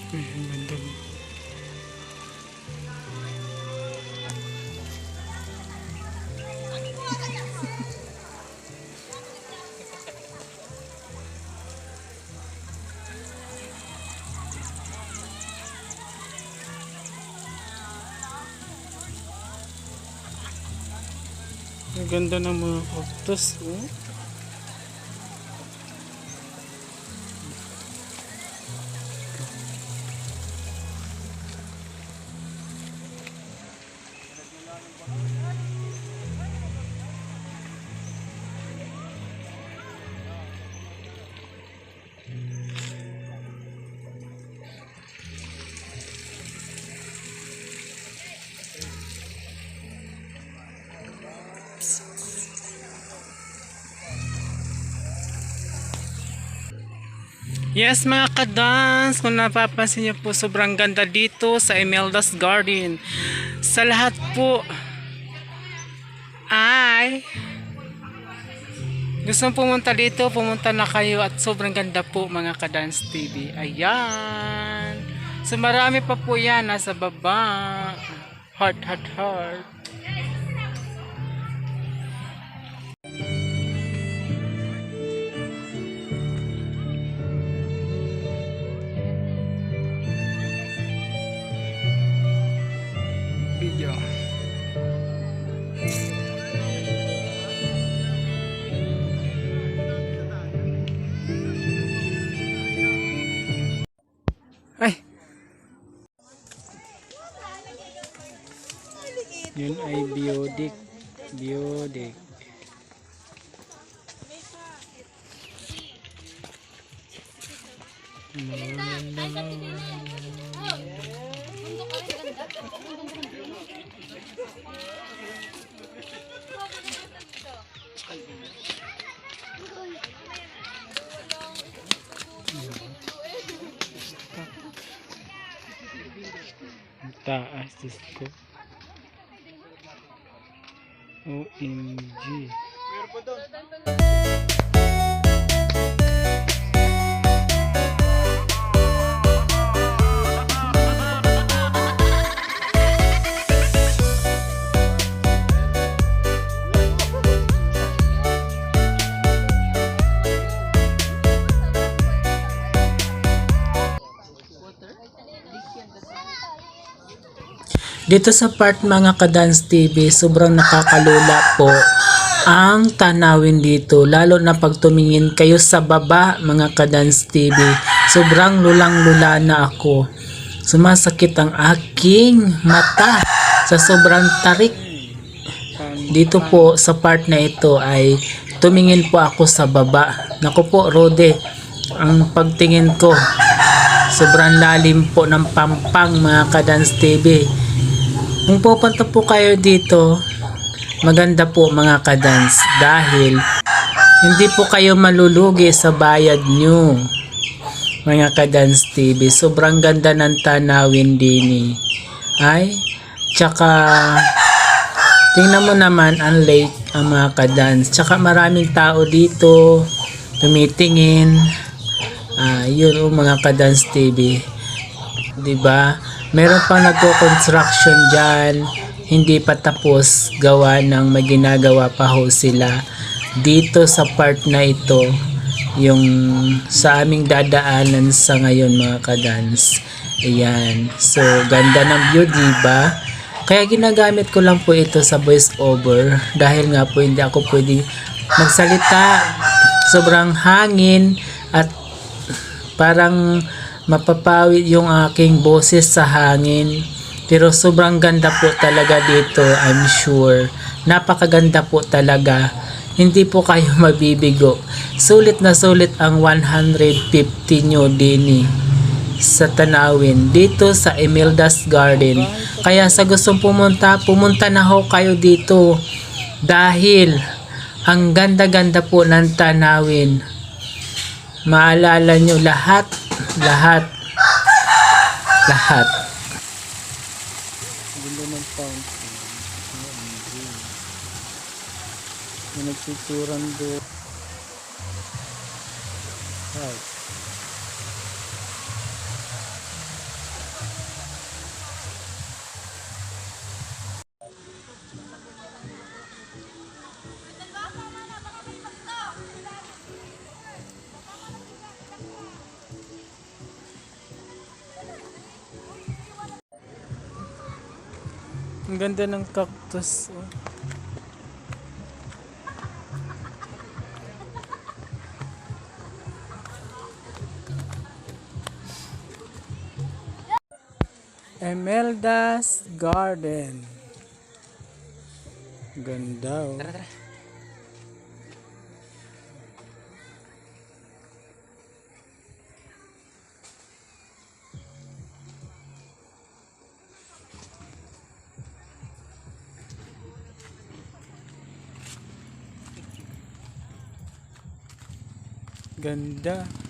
Ay, ang ganda. Ang ganda ng mga cactus, oh. Yes mga kadans, kung napapansin niyo po sobrang ganda dito sa Imelda's Garden. Sa lahat po ay gusto pumunta dito, pumunta na kayo at sobrang ganda po mga kadans TV. Ayan. So marami pa po yan nasa baba. Heart, heart, heart. Video. Ay. Yun ay biodik. Biodik. Taas ko. OMG. Meron pa doon. Dito sa part mga kadans TV, sobrang nakakalula po ang tanawin dito. Lalo na pag tumingin kayo sa baba mga kadans TV. Sobrang lulang-lula na ako. Sumasakit ang aking mata sa sobrang tarik. Dito po sa part na ito ay tumingin po ako sa baba. Naku po Rode, ang pagtingin ko sobrang lalim po ng pampang mga kadans TV. Kung pupunta po kayo dito, maganda po mga kadans dahil hindi po kayo malulugi sa bayad nyo mga kadans TV. Sobrang ganda ng tanawin din ay tsaka tingnan mo naman ang lake ang mga kadans, tsaka maraming tao dito tumitingin. Yun mga kadans TV, diba? Meron pang nagko-construction dyan, hindi pa tapos gawa ng may ginagawa pa ho sila dito sa part na ito, yung sa aming dadaanan sa ngayon mga kadans. Ayan, so ganda ng view diba? Kaya ginagamit ko lang po ito sa voice over dahil nga po hindi ako pwede magsalita, sobrang hangin at parang mapapawid yung aking boses sa hangin. Pero sobrang ganda po talaga dito, I'm sure. Napakaganda po talaga. Hindi po kayo mabibigo. Sulit na sulit ang 150 nyo din sa tanawin dito sa Imelda's Garden. Kaya sa gustong pumunta, pumunta na ho kayo dito. Dahil ang ganda-ganda po ng tanawin. Maalala nyo lahat. Ganda ng fountain. May nagsuturan doon. Wow. Ang ganda ng cactus. Oh. Emelda's Garden. Ganda oh. Tara, tara. Ganda.